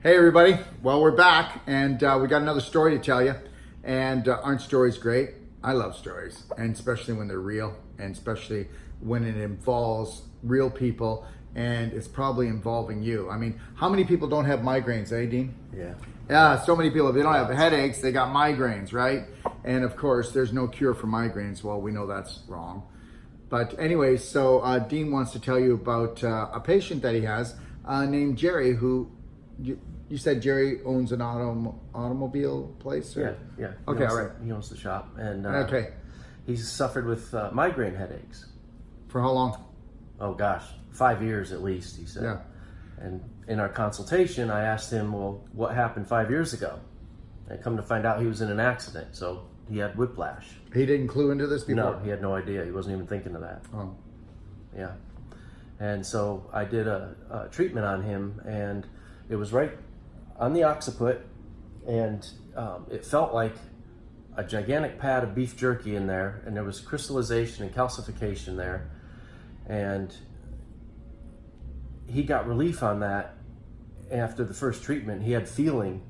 Hey everybody, well we're back and we got another story to tell you, and aren't stories great? I love stories, and especially when they're real, and especially when it involves real people, and it's probably involving you. I mean, how many people don't have migraines, eh Dean? Yeah, so many people, if they don't have headaches, they got migraines, right? And of course, there's no cure for migraines. Well, we know that's wrong. But anyway, so Dean wants to tell you about a patient that he has named Jerry, who you said Jerry owns an automobile place? Or? Yeah. Okay, all right. He owns the shop, and okay. He's suffered with migraine headaches. For how long? Oh gosh, 5 years at least, he said. Yeah. And in our consultation, I asked him, well, what happened 5 years ago? And come to find out, he was in an accident, so he had whiplash. He didn't clue into this before? No, he had no idea. He wasn't even thinking of that. Oh. Yeah. And so I did a treatment on him, and it was right on the occiput, and it felt like a gigantic pad of beef jerky in there, and there was crystallization and calcification there, and he got relief on that after the first treatment. He had feeling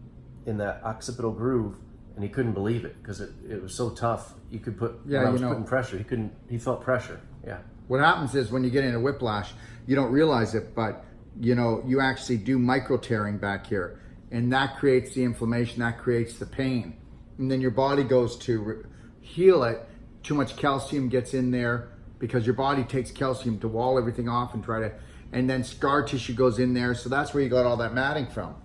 in that occipital groove, and he couldn't believe it because it was so tough. You could put, when I was putting pressure, he felt pressure. Yeah. What happens is when you get into whiplash, you don't realize it, but you actually do micro tearing back here, and that creates the inflammation, that creates the pain. And then your body goes to heal it. Too much calcium gets in there because your body takes calcium to wall everything off and then scar tissue goes in there. So that's where you got all that matting from.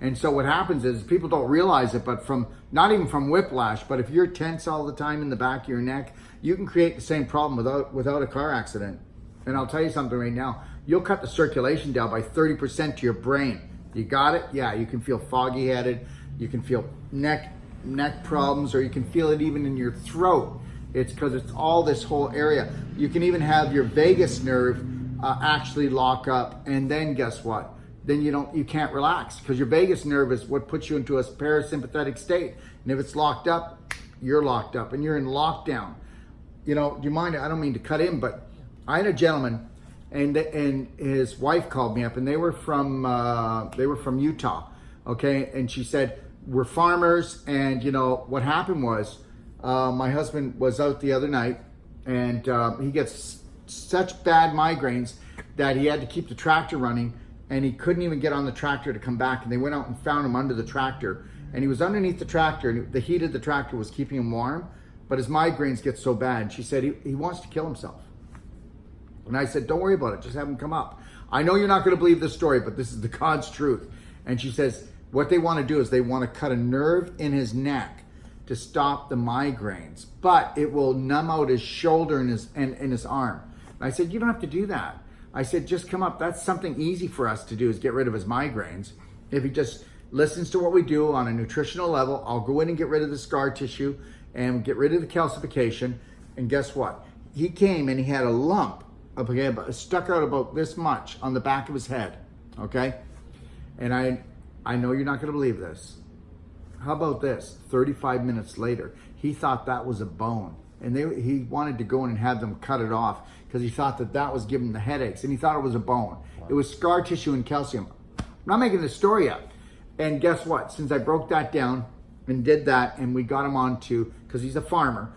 And so what happens is people don't realize it, but not even from whiplash, but if you're tense all the time in the back of your neck, you can create the same problem without a car accident. And I'll tell you something right now, you'll cut the circulation down by 30% to your brain. You got it? Yeah, you can feel foggy headed, you can feel neck problems, or you can feel it even in your throat. It's because it's all this whole area. You can even have your vagus nerve actually lock up, and then guess what? Then you can't relax because your vagus nerve is what puts you into a parasympathetic state. And if it's locked up, you're locked up and you're in lockdown. Do you mind? I don't mean to cut in, but I had a gentleman, and his wife called me up, and they were from Utah, okay? And she said, we're farmers, and what happened was my husband was out the other night, and he gets such bad migraines that he had to keep the tractor running, and he couldn't even get on the tractor to come back, and they went out and found him under the tractor, and he was underneath the tractor, and the heat of the tractor was keeping him warm, but his migraines get so bad. And she said he wants to kill himself. And I said, don't worry about it, just have him come up. I know you're not going to believe this story, but this is the God's truth. And she says what they want to do is they want to cut a nerve in his neck to stop the migraines, but it will numb out his shoulder and his arm. And I said, you don't have to do that. I said, just come up. That's something easy for us to do, is get rid of his migraines. If he just listens to what we do on a nutritional level, I'll go in and get rid of the scar tissue and get rid of the calcification. And guess what? He came and he had a lump stuck out about this much on the back of his head, okay? And I know you're not going to believe this. How about this? 35 minutes later, he thought that was a bone. And he wanted to go in and have them cut it off because he thought that was giving him the headaches, and he thought it was a bone. Wow. It was scar tissue and calcium. I'm not making this story up. And guess what? Since I broke that down and did that, and we got him on to, because he's a farmer,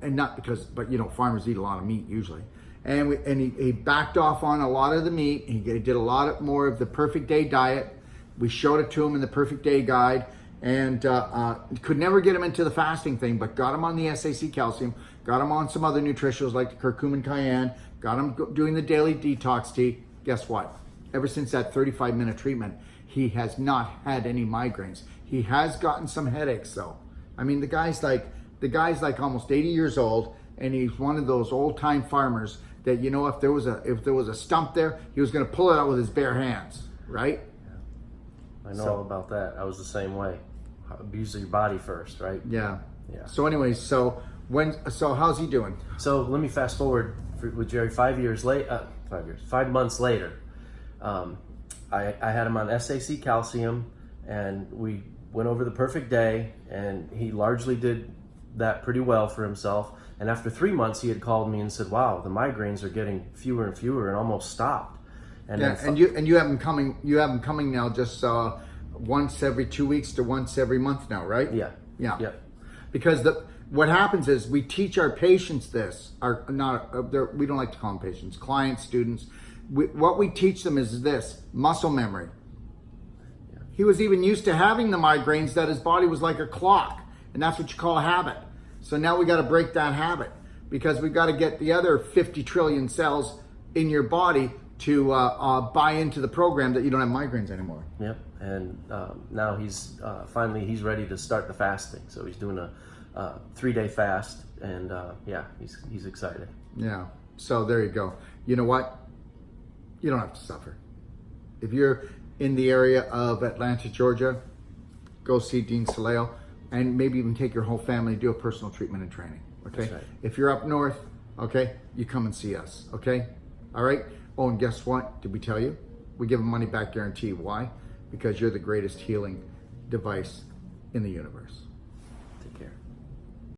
and not because, but farmers eat a lot of meat usually. And he backed off on a lot of the meat. He did a lot more of the Perfect Day diet. We showed it to him in the Perfect Day guide, and could never get him into the fasting thing, but got him on the SAC calcium, got him on some other nutritionals like the curcumin cayenne, got him doing the daily detox tea. Guess what? Ever since that 35-minute treatment, he has not had any migraines. He has gotten some headaches though. I mean, the guy's like almost 80 years old, and he's one of those old-time farmers that, if there was a stump there, he was going to pull it out with his bare hands, right? I know all about that. I was the same way. Abuse your body first, right? Yeah. So anyways, so how's he doing? So let me fast forward with Jerry 5 months later. I had him on SAC calcium, and we went over the Perfect Day, and he largely did that pretty well for himself. And after 3 months, he had called me and said, wow, the migraines are getting fewer and almost stopped. And you have him coming now just once every 2 weeks to once every month now, right? Yeah. Yeah. Yeah. Because what happens is we teach our patients this, we don't like to call them patients, clients, students. What we teach them is this, muscle memory. Yeah. He was even used to having the migraines that his body was like a clock, and that's what you call a habit. So now we got to break that habit, because we've got to get the other 50 trillion cells in your body to buy into the program that you don't have migraines anymore. Yep. And now he's finally he's ready to start the fasting. So he's doing a 3-day fast, and he's excited. Yeah. So there you go. You know what? You don't have to suffer. If you're in the area of Atlanta, Georgia, go see Dean Saleo, and maybe even take your whole family to do a personal treatment and training. Okay. That's right. If you're up north, okay, you come and see us. Okay. All right. Oh, and guess what? Did we tell you? We give a money back guarantee. Why? Because you're the greatest healing device in the universe.